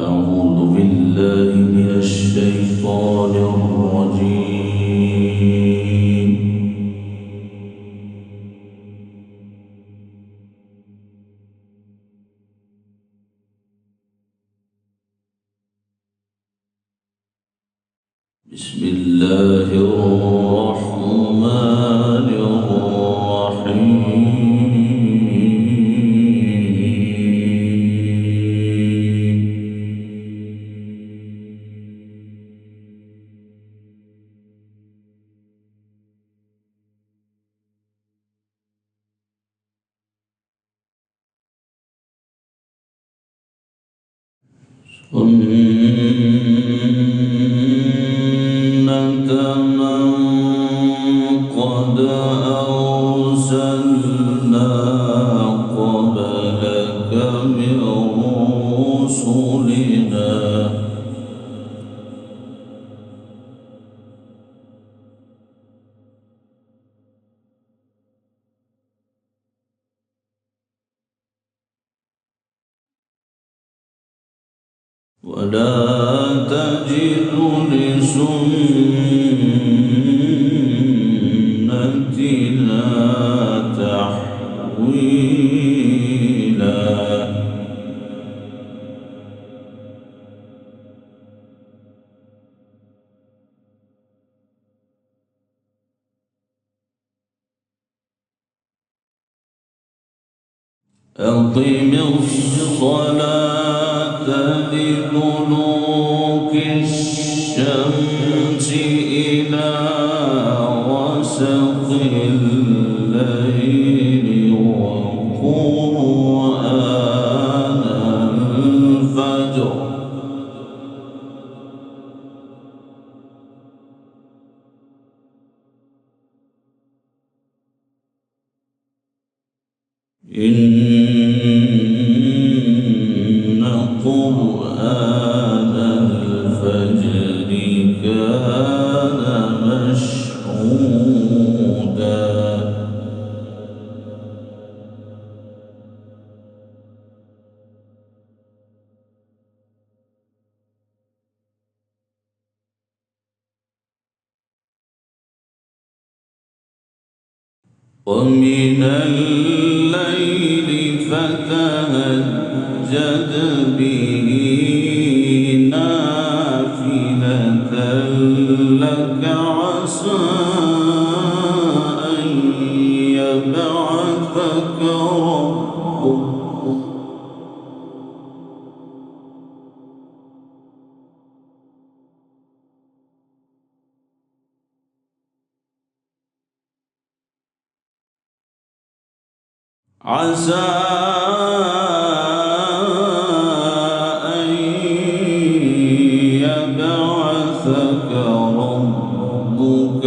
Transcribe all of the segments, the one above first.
أعوذ بالله من الشيطان الرجيم. بسم الله الرحمن الرحيم. سنة من قد أرسلنا قبلك من رسلنا ولا تجد لسنتنا تحويلا. أقم الصلاة لدلوك الشمس إلى غسق الليل وقرآن الفجر إن قرآن الفجر كان مشهودا. ومن الليل فتهجد به نافلة لك عسى أن يبعثك ربك عسى أن يبعثك ربك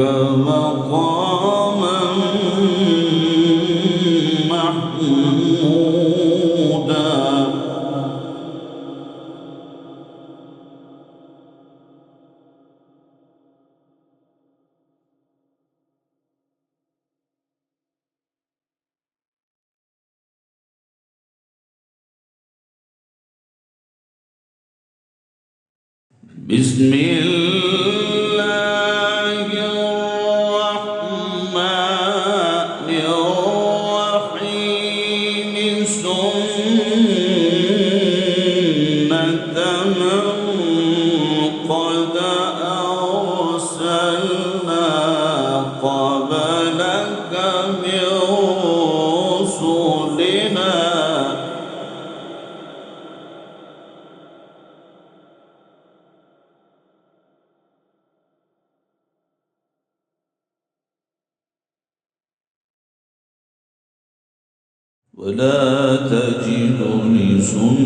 مقاما محمودا. بسم الله الرحمن الرحيم. سنة من قد أرسلنا قبلك من رسلنا ولا تجد لسنتنا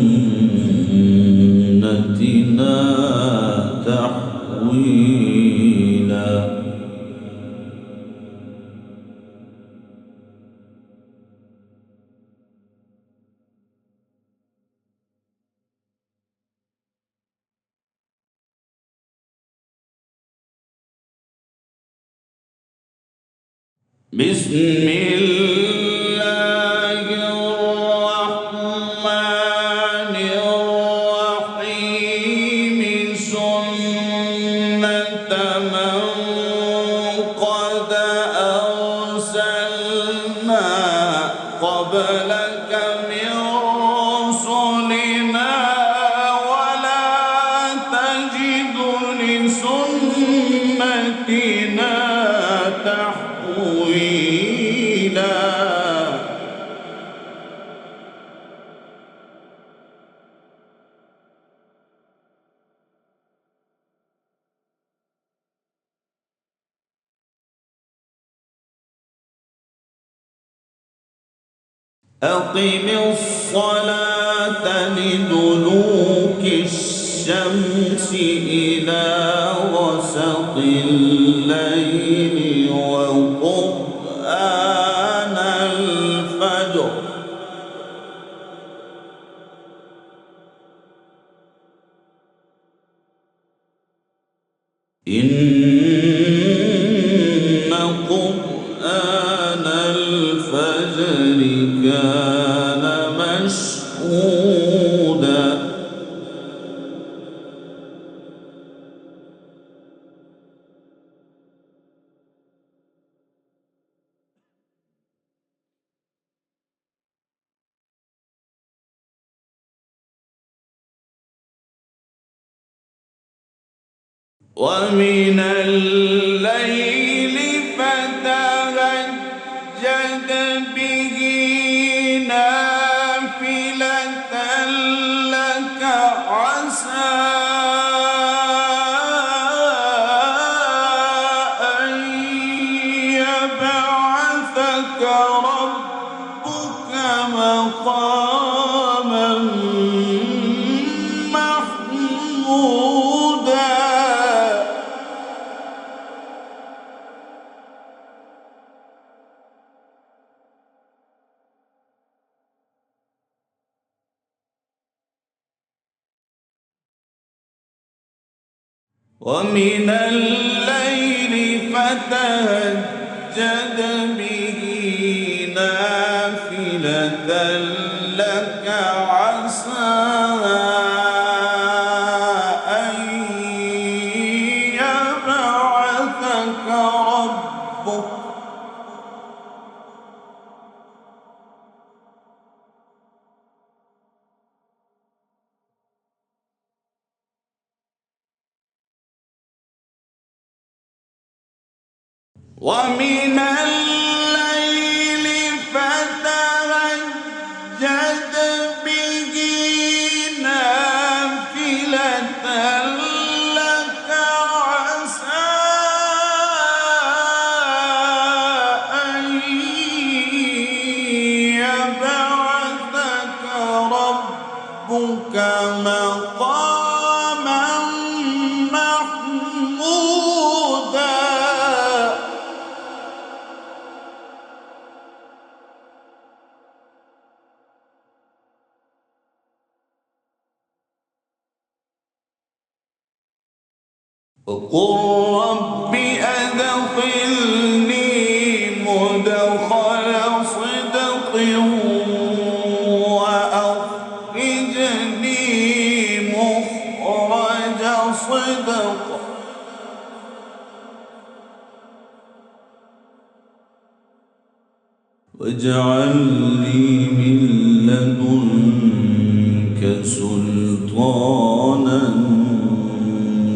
تحويلا. بسم الله الرحمن الرحيم. أقم الصلاة لدلوك الشمس إلى غسق الليل وقرآن الفجر إن قرآن الفجر كان مشهودا ومن الليل فتهجد به نافلة لك عسى أن يبعثك ربك مقاما محمودا ومن الليل فتهجد به نافلة لك عسى أن يبعثك ربك ومن الليل فتهجد به نافلة لك عسى أن يبعثك ربك مقاما محمودا وقل رب أدخلني مدخل صدق وأخرجني مخرج صدق واجعل لي من لدنك سلطانا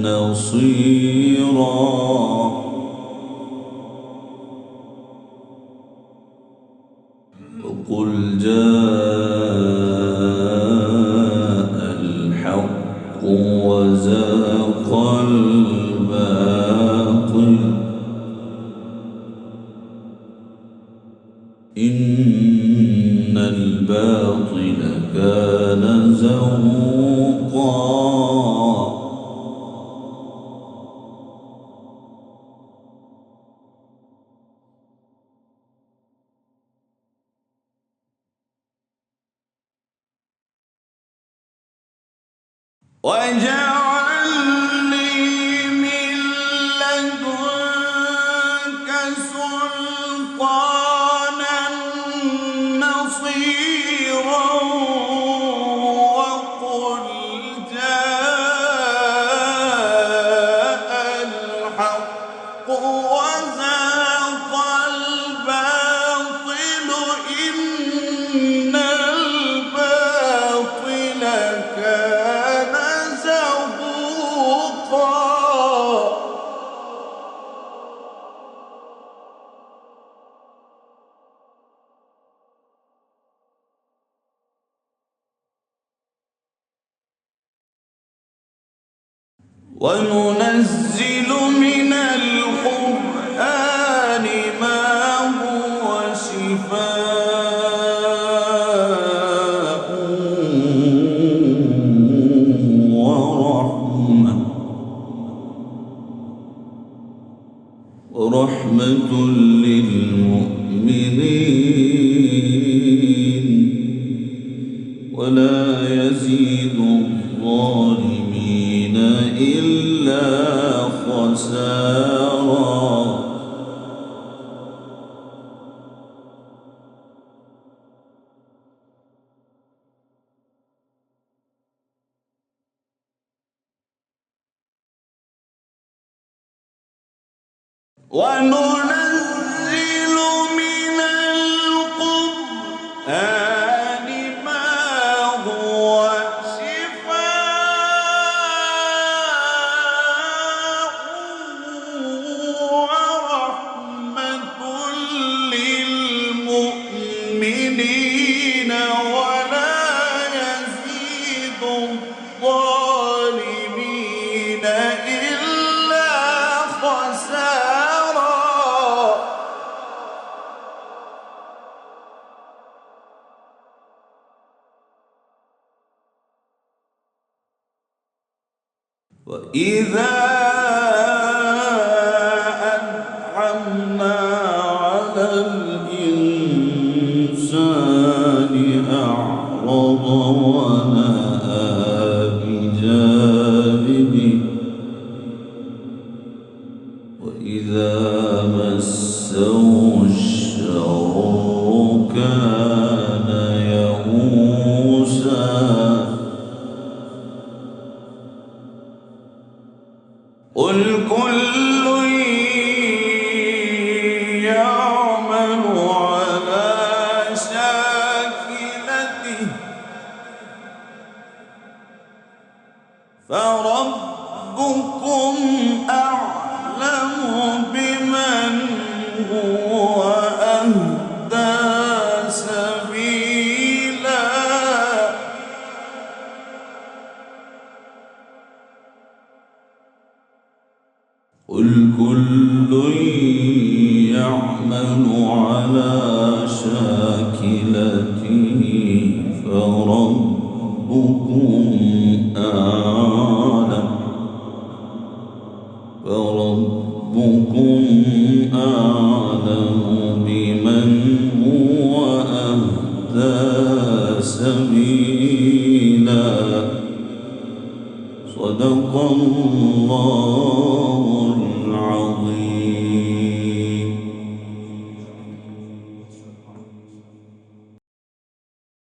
نصيرا وقل جاء الحق وزاق الباطل إن الباطل كان زهوقا واجعل لي من لدنك سلطانا نصيرا وقل جاء الحق وزاق الباطل إن الباطل كان وننزل من القرآن ما هو شفاء ورحمة للمؤمنين ولا يزيد الظالمين إلا خسارا. وننزل من القرآن ما هو شفاء ورحمة للمؤمنين ولا يزيد الظالمين إلا خسارا. وإذا أنعمنا على الإنسان أعرض ونأى بجانبه وإذا مسه الشر كان يئوسا. قل كل يعمل على شاكلته فربكم أعلم بمن هو أهدى سبيلا. قل كل يعمل على شاكلته فربكم أعلم بمن هو أهدى سبيلا. صدق الله العظيم.